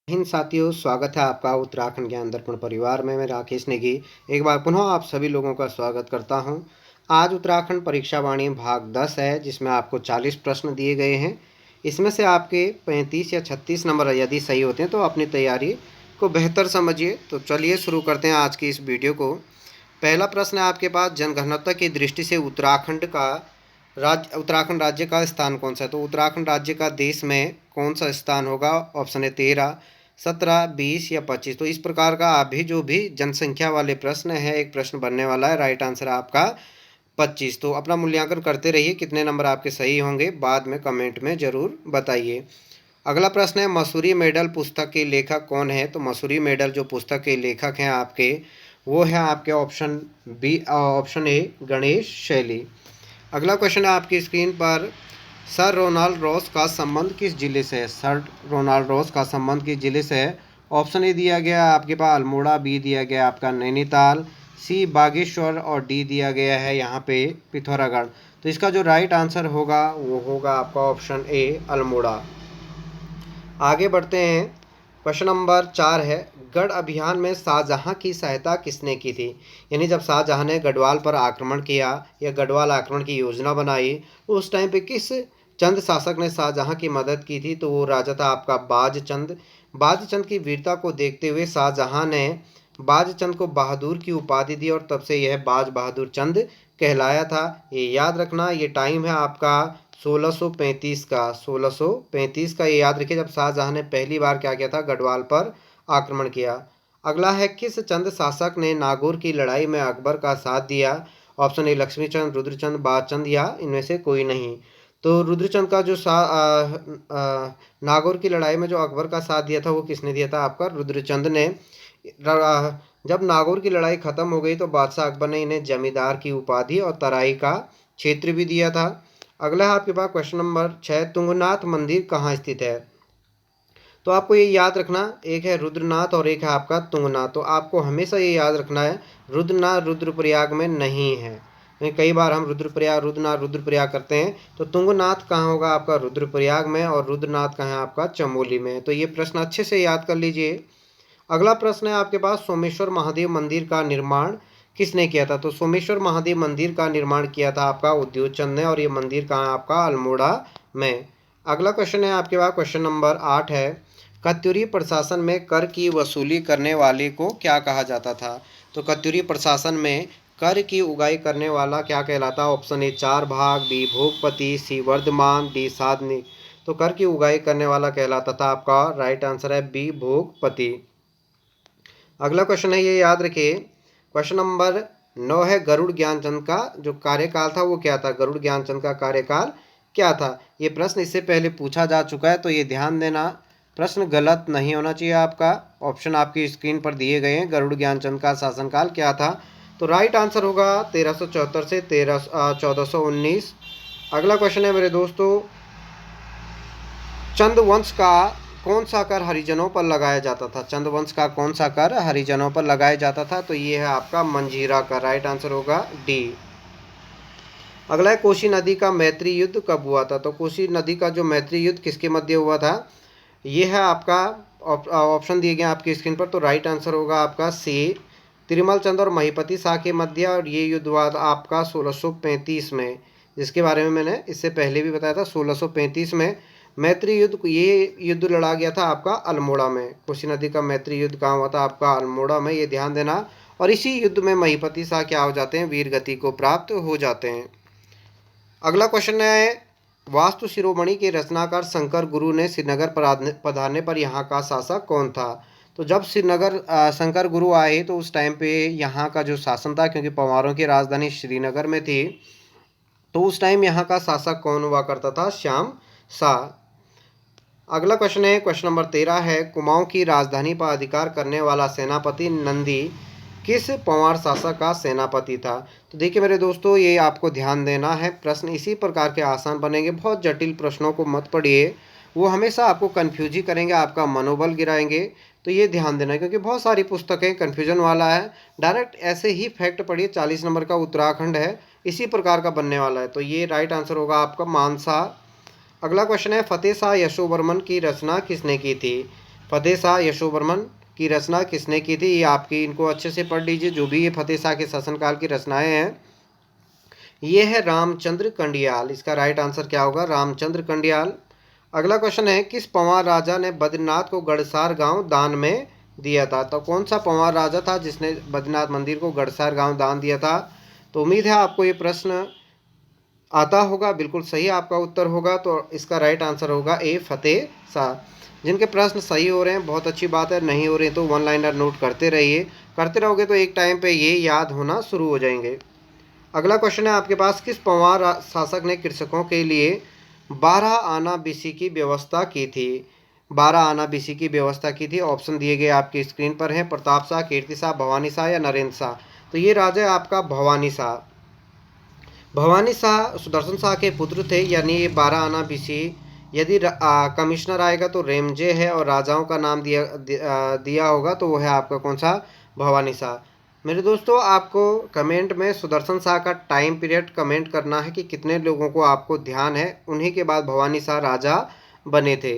हिंद साथियों, स्वागत है आपका उत्तराखंड ज्ञान दर्पण परिवार में। मैं राकेश नेगी एक बार पुनः आप सभी लोगों का स्वागत करता हूं। आज उत्तराखंड परीक्षा वाणी भाग 10 है, जिसमें आपको 40 प्रश्न दिए गए हैं। इसमें से आपके 35 या 36 नंबर यदि सही होते हैं तो अपनी तैयारी को बेहतर समझिए। तो चलिए शुरू करते हैं आज की इस वीडियो को। पहला प्रश्न है आपके पास, जनघनत्व की दृष्टि से उत्तराखंड राज्य का स्थान कौन सा है? तो उत्तराखंड राज्य का देश में कौन सा स्थान होगा? ऑप्शन है 13, 17, 20 या 25। तो इस प्रकार का अभी जो भी जनसंख्या वाले प्रश्न है, एक प्रश्न बनने वाला है। राइट आंसर है आपका 25। तो अपना मूल्यांकन करते रहिए, कितने नंबर आपके सही होंगे बाद में कमेंट में ज़रूर बताइए। अगला प्रश्न है, मसूरी मेडल पुस्तक के लेखक कौन है? तो मसूरी मेडल जो पुस्तक के लेखक हैं आपके, वो है आपके ऑप्शन ए गणेश शैली। अगला क्वेश्चन है आपकी स्क्रीन पर, सर रोनाल्ड रॉस का संबंध किस जिले से है? सर रोनाल्ड रॉस का संबंध किस जिले से है? ऑप्शन ए दिया गया आपके पास अल्मोड़ा, बी दिया गया आपका नैनीताल, सी बागेश्वर और डी दिया गया है यहाँ पे पिथौरागढ़। तो इसका जो राइट आंसर होगा वो होगा आपका ऑप्शन ए अल्मोड़ा। आगे बढ़ते हैं। क्वेश्चन नंबर 4 है, गढ़ अभियान में शाहजहां की सहायता किसने की थी? यानी जब शाहजहां ने गढ़वाल पर आक्रमण किया या गढ़वाल आक्रमण की योजना बनाई, उस टाइम पे किस चंद शासक ने शाहजहां की मदद की थी? तो वो राजा था आपका बाजचंद। बाजचंद की वीरता को देखते हुए शाहजहां ने बाजचंद को बहादुर की उपाधि दी और तब से यह बाज बहादुर चंद कहलाया था। ये याद रखना, ये टाइम है आपका 1635 का। 1635 का ये याद रखिए, जब शाहजहां ने पहली बार क्या किया था? गढ़वाल पर आक्रमण किया। अगला है, किस चंद शासक ने नागौर की लड़ाई में अकबर का साथ दिया? ऑप्शन ए लक्ष्मीचंद, रुद्रचंद, बादचंद या इनमें से कोई नहीं। तो रुद्रचंद का जो नागौर की लड़ाई में जो अकबर का साथ दिया था वो किसने दिया था? आपका रुद्रचंद ने। जब नागौर की लड़ाई खत्म हो गई तो बादशाह अकबर ने इन्हें जमींदार की उपाधि और तराई का क्षेत्र भी दिया था। अगला है आपके पास क्वेश्चन नंबर 6, तुंगनाथ मंदिर कहाँ स्थित है? तो आपको ये याद रखना, एक है रुद्रनाथ और एक है आपका तुंगनाथ। तो आपको हमेशा ये याद रखना है, रुद्रनाथ रुद्रप्रयाग में नहीं है। कई बार हम रुद्रप्रयाग रुद्रनाथ रुद्रप्रयाग करते हैं, तो तुंगनाथ कहाँ होगा? आपका रुद्रप्रयाग में, और रुद्रनाथ कहाँ है? आपका चमोली में। तो ये प्रश्न अच्छे से याद कर लीजिए। अगला प्रश्न है आपके पास, सोमेश्वर महादेव मंदिर का निर्माण किसने किया था? तो सोमेश्वर महादेव मंदिर का निर्माण किया था आपका उद्योगचंद ने, और ये मंदिर कहाँ है? आपका अल्मोड़ा में। अगला क्वेश्चन है आपके पास क्वेश्चन नंबर 8 है, कत्यूरी प्रशासन में कर की वसूली करने वाले को क्या कहा जाता था? तो कत्यूरी प्रशासन में कर की उगाही करने वाला क्या कहलाता? ऑप्शन ए 4 भाग, बी भोगपति, सी वर्धमान, डी साधनी। तो कर की उगाही करने वाला कहलाता था आपका राइट आंसर है बी भोगपति। अगला क्वेश्चन है, ये याद रखिए, क्वेश्चन नंबर 9 है, गरुड़ ज्ञानचंद का जो कार्यकाल था वो क्या था? गरुड़ ज्ञानचंद का कार्यकाल क्या था? ये प्रश्न इससे पहले पूछा जा चुका है, तो ये ध्यान देना, प्रश्न गलत नहीं होना चाहिए आपका। ऑप्शन आपकी स्क्रीन पर दिए गए हैं, गरुड़ ज्ञानचंद का शासनकाल क्या था? तो राइट आंसर होगा 1374 से 1419। अगला क्वेश्चन है मेरे दोस्तों, चंदवंश का कौन सा कर हरिजनों पर लगाया जाता था? चंदवंश का कौन सा कर हरिजनों पर लगाया जाता था? तो ये है आपका मंजीरा का। राइट आंसर होगा डी। अगला है, कोसी नदी का मैत्री युद्ध कब हुआ था? तो कोसी नदी का जो मैत्री युद्ध किसके मध्य हुआ था? ये है आपका ऑप्शन दिए गए आपकी स्क्रीन पर। तो राइट आंसर होगा आपका सी, तिरुमल चंद और महिपति शाह के मध्य, और ये युद्ध हुआ था आपका 1635 में, जिसके बारे में मैंने इससे पहले भी बताया था। 1635 में मैत्री युद्ध, ये युद्ध लड़ा गया था आपका अल्मोड़ा में। कोसी नदी का मैत्री युद्ध कहाँ हुआ था? आपका अल्मोड़ा में, ये ध्यान देना। और इसी युद्ध में महिपति शाह क्या हो जाते हैं? वीर गति को प्राप्त हो जाते हैं। अगला क्वेश्चन है, वास्तु शिरोमणि के रचनाकार शंकर गुरु ने श्रीनगर पधारने पर यहाँ का शासक कौन था? तो जब श्रीनगर शंकर गुरु आए तो उस टाइम पे यहाँ का जो शासन था, क्योंकि पंवारों की राजधानी श्रीनगर में थी, तो उस टाइम यहाँ का शासक कौन हुआ करता था? श्याम शाह। अगला क्वेश्चन है क्वेश्चन नंबर 13 है, कुमाऊं की राजधानी पर अधिकार करने वाला सेनापति नंदी किस पंवार शासक का सेनापति था? तो देखिए मेरे दोस्तों, ये आपको ध्यान देना है, प्रश्न इसी प्रकार के आसान बनेंगे। बहुत जटिल प्रश्नों को मत पढ़िए, वो हमेशा आपको कन्फ्यूज ही करेंगे, आपका मनोबल गिराएंगे। तो ये ध्यान देना, क्योंकि बहुत सारी पुस्तकें कन्फ्यूजन वाला है। डायरेक्ट ऐसे ही फैक्ट पढ़िए, 40 नंबर का उत्तराखंड है, इसी प्रकार का बनने वाला है। तो ये राइट आंसर होगा आपका मानसा। अगला क्वेश्चन है, फतेह शाह यशोवर्मन की रचना किसने की थी? फतेह शाह यशोवर्मन की रचना किसने की थी? ये आपकी, इनको अच्छे से पढ़ लीजिए, जो भी ये फतेह शाह के शासनकाल की रचनाएं हैं। ये है रामचंद्र कंडियाल। इसका राइट आंसर क्या होगा? रामचंद्र कंडियाल। अगला क्वेश्चन है, किस पंवार राजा ने बद्रीनाथ को गढ़सार गांव दान में दिया था? तो कौन सा पंवार राजा था जिसने बद्रीनाथ मंदिर को गढ़सार गांव दान दिया था? तो उम्मीद है आपको ये प्रश्न आता होगा। बिल्कुल सही आपका उत्तर होगा। तो इसका राइट आंसर होगा ए, फतेह शाह। जिनके प्रश्न सही हो रहे हैं बहुत अच्छी बात है, नहीं हो रहे तो वन लाइनर नोट करते रहिए। करते रहोगे तो एक टाइम पे ये याद होना शुरू हो जाएंगे। अगला क्वेश्चन है आपके पास, किस पंवार शासक ने कृषकों के लिए 12 आना बीसी की व्यवस्था की थी? 12 आना बीसी की व्यवस्था की थी। ऑप्शन दिए गए आपकी स्क्रीन पर हैं, प्रताप शाह, कीर्ति शाह, भवानी शाह या नरेंद्र शाह। तो ये राजा है आपका भवानी शाह। भवानी शाह सुदर्शन शाह के पुत्र थे, यानी ये 12 आना बीसी। यदि कमिश्नर आएगा तो रेमजे है, और राजाओं का नाम दिया होगा तो वो है आपका कौन सा? भवानी शाह। मेरे दोस्तों, आपको कमेंट में सुदर्शन शाह का टाइम पीरियड कमेंट करना है कि कितने लोगों को आपको ध्यान है। उन्हीं के बाद भवानी शाह राजा बने थे।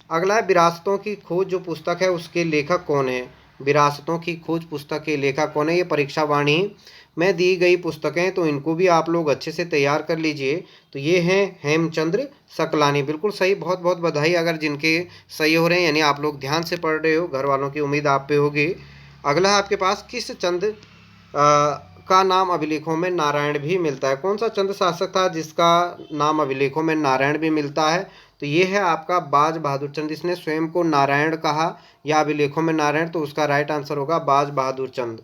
अगला है, विरासतों की खोज जो पुस्तक है उसके लेखक कौन है? विरासतों की खोज पुस्तक के लेखक कौन है? ये परीक्षा वाणी में दी गई पुस्तकें, तो इनको भी आप लोग अच्छे से तैयार कर लीजिए। तो ये हैं हेमचंद्र सकलानी। बिल्कुल सही, बहुत बहुत बधाई अगर जिनके सही हो रहे हैं, यानी आप लोग ध्यान से पढ़ रहे हो। घर वालों की उम्मीद आप पे होगी। अगला है आपके पास, किस चंद का नाम अभिलेखों में नारायण भी मिलता है? कौन सा चंद शासक था जिसका नाम अभिलेखों में नारायण भी मिलता है? तो ये है आपका बाज बहादुर चंद। इसने स्वयं को नारायण कहा या अभिलेखों में नारायण, तो उसका राइट आंसर होगा बाज बहादुर चंद।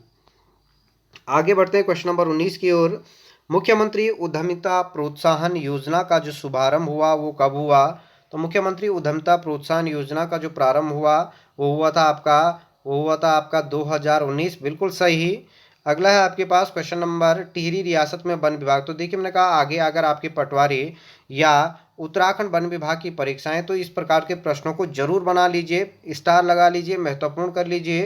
आगे बढ़ते हैं क्वेश्चन नंबर 19 की ओर। मुख्यमंत्री उद्यमिता प्रोत्साहन योजना का जो शुभारंभ हुआ वो कब हुआ? तो मुख्यमंत्री उद्यमिता प्रोत्साहन योजना का जो प्रारंभ हुआ वो हुआ था आपका 2019। बिल्कुल सही। अगला है आपके पास क्वेश्चन नंबर, टिहरी रियासत में वन विभाग। तो देखिए, मैंने कहा आगे अगर आपकी पटवारी या उत्तराखंड वन विभाग की परीक्षाएं, तो इस प्रकार के प्रश्नों को जरूर बना लीजिए, स्टार लगा लीजिए, महत्वपूर्ण कर लीजिए,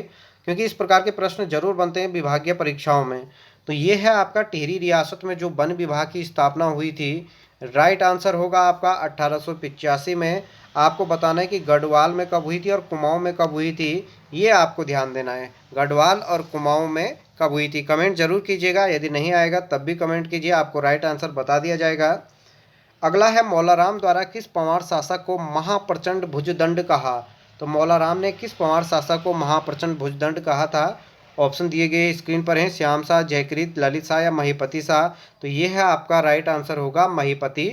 क्योंकि इस प्रकार के प्रश्न जरूर बनते हैं विभागीय परीक्षाओं में। तो ये है आपका, टिहरी रियासत में जो वन विभाग की स्थापना हुई थी। राइट आंसर होगा आपका 1885 में। आपको बताना है कि गढ़वाल में कब हुई थी और कुमाऊं में कब हुई थी, ये आपको ध्यान देना है। गढ़वाल और कुमाऊं में कब हुई थी? कमेंट जरूर कीजिएगा, यदि नहीं आएगा तब भी कमेंट कीजिए, आपको राइट आंसर बता दिया जाएगा। अगला है, मौलाराम द्वारा किस पंवार शासक को महाप्रचंड भुजदंड कहा? तो मौलाराम ने किस पंवार शासक को महाप्रचंड भुजदंड कहा था? ऑप्शन दिए गए स्क्रीन पर हैं, श्याम शाह, जयकृत, ललित शाह या महिपति शाह। तो ये है आपका राइट आंसर होगा महिपति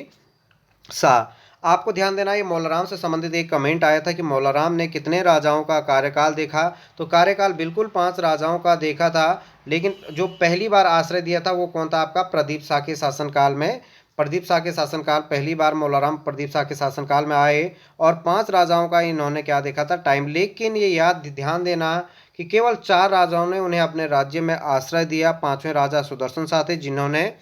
शाह। आपको ध्यान देना, ये मौलाराम से संबंधित एक कमेंट आया था कि मौलाराम ने कितने राजाओं का कार्यकाल देखा? तो कार्यकाल बिल्कुल 5 राजाओं का देखा था, लेकिन जो पहली बार आश्रय दिया था वो कौन था? आपका प्रदीप शाह के शासनकाल में। प्रदीप शाह के शासनकाल, पहली बार मौलाराम प्रदीप शाह के शासनकाल में आए और 5 राजाओं का इन्होंने क्या देखा था? टाइम। लेकिन ये याद ध्यान देना कि केवल 4 राजाओं ने उन्हें अपने राज्य में आश्रय दिया। 5वें राजा सुदर्शन शाह थे जिन्होंने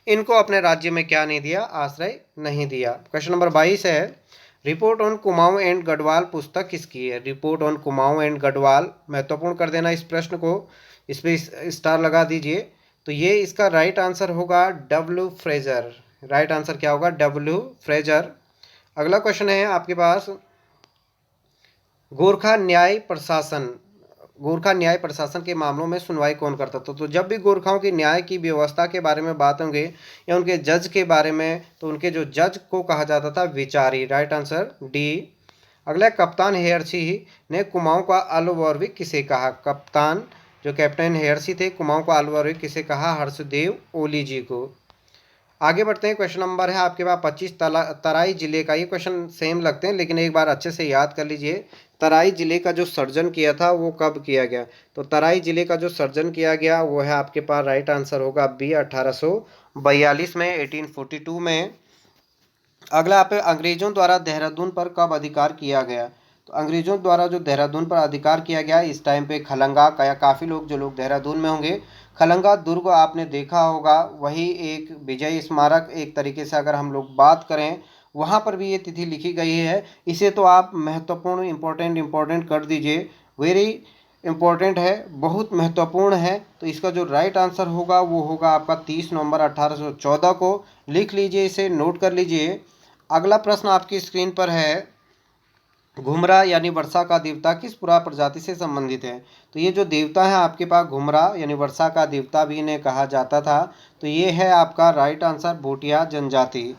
इनको अपने राज्य में क्या नहीं दिया? आश्रय नहीं दिया। क्वेश्चन नंबर 22 है, report on Kumaon and Garhwal पुस्तक किसकी है? Report on Kumaon and Garhwal, महत्वपूर्ण कर देना इस प्रश्न को, इस पर स्टार लगा दीजिए। तो ये इसका राइट आंसर होगा डब्ल्यू फ्रेजर। राइट आंसर क्या होगा? W Fraser. अगला क्वेश्चन है आपके पास, गोरखा न्याय प्रशासन के मामलों में सुनवाई कौन करता था? तो जब भी गोरखाओं की न्याय की व्यवस्था के बारे में बात होंगे या उनके जज के बारे में, तो उनके जो जज को कहा जाता था विचारी। Right answer D. अगला, कप्तान हेयरसी ने कुमाऊं का अलवरविक किसे कहा? कप्तान जो कैप्टन हेयरसी थे, कुमाऊं का अलवरविक किसे कहा? हर्षदेव ओली जी को। आगे बढ़ते हैं, क्वेश्चन नंबर है आपके पास 25, तराई जिले का। ये क्वेश्चन सेम लगते हैं लेकिन एक बार अच्छे से याद कर लीजिए। तराई जिले का जो सर्जन किया था वो कब किया गया? तो तराई जिले का जो सर्जन किया गया वो है आपके पास, राइट आंसर होगा बी, 1842 में, 1842 में। अगला आप, अंग्रेजों द्वारा देहरादून पर कब अधिकार किया गया? तो अंग्रेजों द्वारा जो देहरादून पर अधिकार किया गया, इस टाइम पे खलंगा का, काफ़ी लोग जो लोग देहरादून में होंगे, खलंगा दुर्ग आपने देखा होगा, वही एक विजय स्मारक एक तरीके से अगर हम लोग बात करें, वहाँ पर भी ये तिथि लिखी गई है। इसे तो आप महत्वपूर्ण इम्पोर्टेंट कर दीजिए, वेरी इम्पोर्टेंट है, बहुत महत्वपूर्ण है। तो इसका जो राइट आंसर होगा वो होगा आपका 30 नवंबर 1814 को। लिख लीजिए, इसे नोट कर लीजिए। अगला प्रश्न आपकी स्क्रीन पर है, घुमरा यानी वर्षा का देवता किस पुरा प्रजाति से संबंधित है? तो ये जो देवता है आपके पास घुमरा यानी वर्षा का देवता भी इन्हें कहा जाता था। तो ये है आपका राइट आंसर भूटिया जनजाति।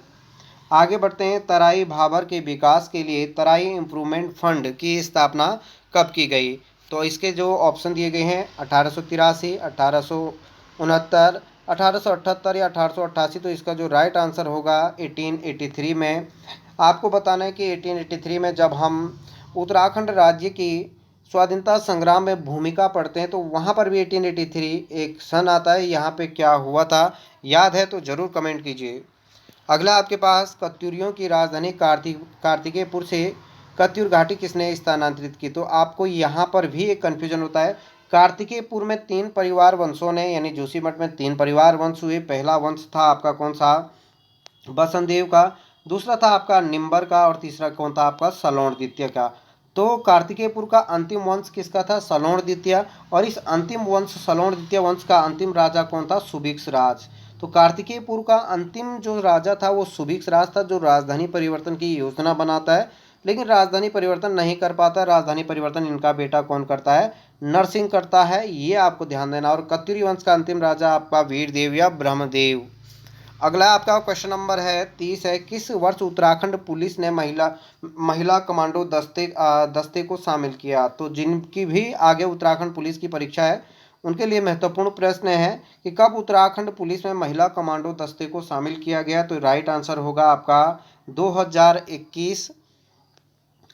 आगे बढ़ते हैं, तराई भाबर के विकास के लिए तराई इम्प्रूवमेंट फंड की स्थापना कब की गई? तो इसके जो ऑप्शन दिए गए हैं 1883, 1869, 1878 या 1888। तो इसका जो राइट आंसर होगा 1883 में। आपको बताना है कि 1883 में जब हम उत्तराखंड राज्य की स्वाधीनता संग्राम में भूमिका पढ़ते हैं तो वहाँ पर भी 1883 एक सन आता है। यहाँ पे क्या हुआ था याद है तो ज़रूर कमेंट कीजिए। अगला आपके पास, कत्यूरियों की राजधानी कार्तिकेयपुर से कत्यूर घाटी किसने स्थानांतरित की? तो आपको यहाँ पर भी एक कन्फ्यूजन होता है। कार्तिकेयपुर में 3 परिवार वंशों ने यानी जोशीमठ में 3 परिवार वंश हुए। पहला वंश था आपका कौन सा? बसंतदेव का, दूसरा था आपका निम्बर का और तीसरा कौन था आपका? सलोण द्वितीय का। तो कार्तिकेयपुर का अंतिम वंश किसका था? सलोण द्वितीय। और इस अंतिम वंश सलोण द्वितीय वंश का अंतिम राजा कौन था? सुभिक्ष राज। तो कार्तिकेयपुर का अंतिम जो राजा था वो सुभिक्ष राज था, जो राजधानी परिवर्तन की योजना बनाता है लेकिन राजधानी परिवर्तन नहीं कर पाता। राजधानी परिवर्तन इनका बेटा कौन करता है? नरसिंह करता है, ये आपको ध्यान देना। और कत्यूरी वंश का अंतिम राजा आपका वीरदेव या ब्रह्मदेव। अगला आपका क्वेश्चन नंबर है 30 है, किस वर्ष उत्तराखंड पुलिस ने महिला कमांडो दस्ते को शामिल किया? तो जिनकी भी आगे उत्तराखंड पुलिस की परीक्षा है उनके लिए महत्वपूर्ण प्रश्न है कि कब उत्तराखंड पुलिस में महिला कमांडो दस्ते को शामिल किया गया? तो राइट आंसर होगा आपका 2021।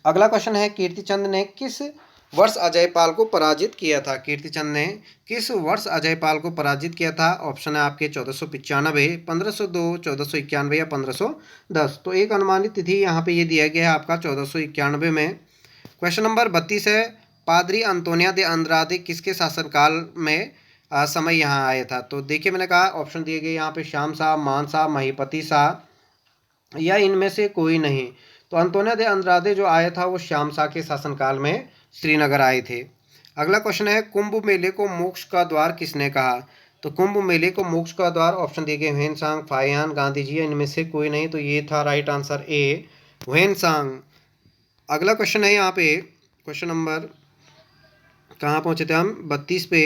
अगला क्वेश्चन है, कीर्तिचंद ने किस वर्ष अजयपाल को पराजित किया था? कीर्तिचंद ने किस वर्ष अजयपाल को पराजित किया था? ऑप्शन है आपके 1495, 1502, 1491 या 1510। तो एक अनुमानित तिथि यहाँ पे ये दिया गया है आपका 1491 में। क्वेश्चन नंबर 32 है, पादरी अंतोनिया दे अंद्रादे किसके शासनकाल में समय यहाँ आया था? तो देखिए मैंने कहा ऑप्शन दिए गए यहाँ पे श्याम शाह, मान शाह, महिपति शाह या इनमें से कोई नहीं। तो अंतोनिया दे अंद्रादे जो आया था वो श्याम शाह के शासनकाल में श्रीनगर आए थे। अगला क्वेश्चन है, कुंभ मेले को मोक्ष का द्वार किसने कहा? तो कुंभ मेले को मोक्ष का द्वार ऑप्शन दिए गए ह्वेनसांग, फाहियान, गांधी जी, इनमें से कोई नहीं। तो ये था राइट आंसर ए, ह्वेनसांग। अगला क्वेश्चन है यहाँ पे, क्वेश्चन नंबर कहाँ पहुँचे थे हम? 32 पे।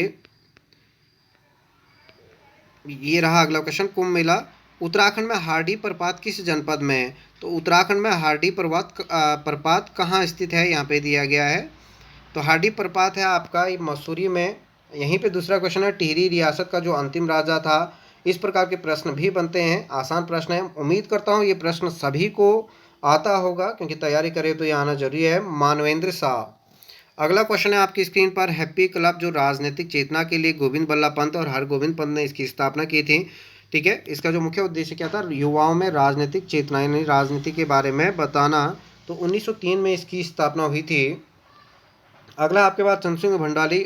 ये रहा अगला क्वेश्चन, कुंभ मेला उत्तराखंड में हार्डी प्रपात किस जनपद में है? तो उत्तराखंड में हार्डी प्रपात कहाँ स्थित है यहाँ पे दिया गया है। तो हार्डी प्रपात है आपका मसूरी में। यहीं पे दूसरा क्वेश्चन है, टिहरी रियासत का जो अंतिम राजा था। इस प्रकार के प्रश्न भी बनते हैं, आसान प्रश्न है। उम्मीद करता हूँ ये प्रश्न सभी को आता होगा क्योंकि तैयारी करे तो ये आना जरूरी है। मानवेंद्र शाह। अगला क्वेश्चन है आपकी स्क्रीन पर, हैप्पी क्लब जो राजनीतिक चेतना के लिए गोविंद बल्लभ पंत और हरगोविंद पंत ने इसकी स्थापना की थी। ठीक है, इसका जो मुख्य उद्देश्य क्या था? युवाओं में राजनीतिक चेतना यानी राजनीति के बारे में बताना। तो 1903 में इसकी स्थापना हुई थी। अगला आपके पास, चंद्र सिंह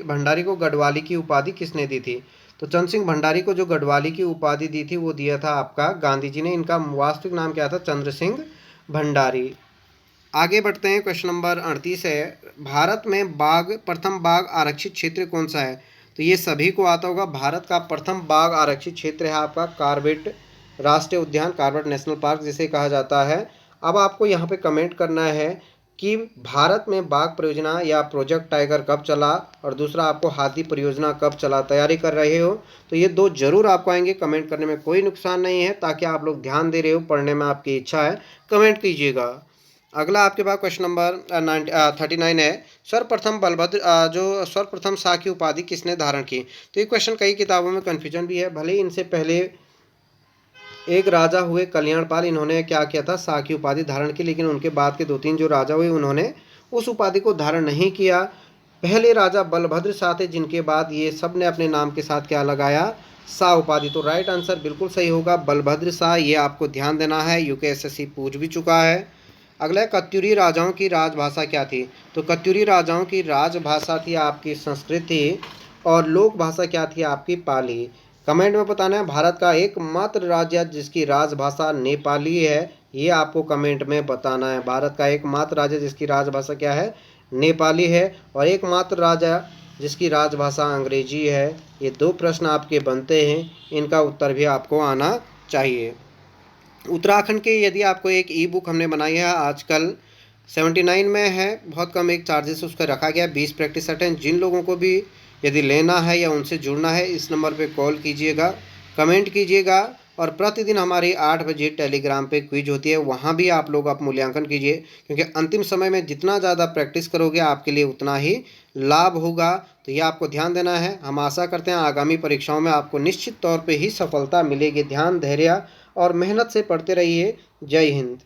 भंडारी को गढ़वाली की उपाधि किसने दी थी? तो चंद्र सिंह भंडारी को जो गढ़वाली की उपाधि दी थी वो दिया था आपका गांधी जी ने। इनका वास्तविक नाम क्या था? चंद्र सिंह भंडारी। आगे बढ़ते हैं, क्वेश्चन नंबर 38 है, भारत में प्रथम बाघ आरक्षित क्षेत्र कौन सा है? तो ये सभी को आता होगा। भारत का प्रथम बाघ आरक्षित क्षेत्र है आपका कॉर्बेट राष्ट्रीय उद्यान, कॉर्बेट नेशनल पार्क जिसे कहा जाता है। अब आपको यहाँ पे कमेंट करना है कि भारत में बाघ परियोजना या प्रोजेक्ट टाइगर कब चला, और दूसरा आपको हाथी परियोजना कब चला। तैयारी कर रहे हो तो ये दो जरूर आपको आएंगे, कमेंट करने में कोई नुकसान नहीं है। ताकि आप लोग ध्यान दे रहे हो, पढ़ने में आपकी इच्छा है, कमेंट कीजिएगा। अगला आपके पास क्वेश्चन नंबर 39 है, सर्वप्रथम शाह की उपाधि किसने धारण की? तो ये क्वेश्चन कई किताबों में कन्फ्यूजन भी है। भले इनसे पहले एक राजा हुए कल्याणपाल, इन्होंने क्या किया था? शाह की उपाधि धारण की, लेकिन उनके बाद के 2-3 जो राजा हुए उन्होंने उस उपाधि को धारण नहीं किया। पहले राजा बलभद्र शाह थे, जिनके बाद ये सब ने अपने नाम के साथ क्या लगाया? शाह उपाधि। तो राइट आंसर बिल्कुल सही होगा बलभद्र शाह, ये आपको ध्यान देना है, यूकेएसएससी पूछ भी चुका है। अगला, कत्यूरी राजाओं की राजभाषा क्या थी? तो कत्यूरी राजाओं की राजभाषा थी आपकी संस्कृति, और लोक भाषा क्या थी? आपकी पाली। कमेंट में बताना है, भारत का एकमात्र राज्य जिसकी राजभाषा नेपाली है, ये आपको कमेंट में बताना है। भारत का एकमात्र राज्य जिसकी राजभाषा क्या है? नेपाली है। और एकमात्र राज्य जिसकी राजभाषा अंग्रेजी है। ये 2 प्रश्न आपके बनते हैं, इनका उत्तर भी आपको आना चाहिए। उत्तराखंड के यदि आपको एक ई बुक हमने बनाई है आजकल 79 में है, बहुत कम एक चार्जेस उसका रखा गया है, 20 प्रैक्टिस अटेंड। जिन लोगों को भी यदि लेना है या उनसे जुड़ना है, इस नंबर पे कॉल कीजिएगा, कमेंट कीजिएगा, और प्रतिदिन हमारी 8 बजे टेलीग्राम पे क्विज होती है, वहाँ भी आप लोग आप मूल्यांकन कीजिए, क्योंकि अंतिम समय में जितना ज़्यादा प्रैक्टिस करोगे आपके लिए उतना ही लाभ होगा। तो ये आपको ध्यान देना है। हम आशा करते हैं आगामी परीक्षाओं में आपको निश्चित तौर पे ही सफलता मिलेगी। ध्यान, धैर्य और मेहनत से पढ़ते रहिए। जय हिंद।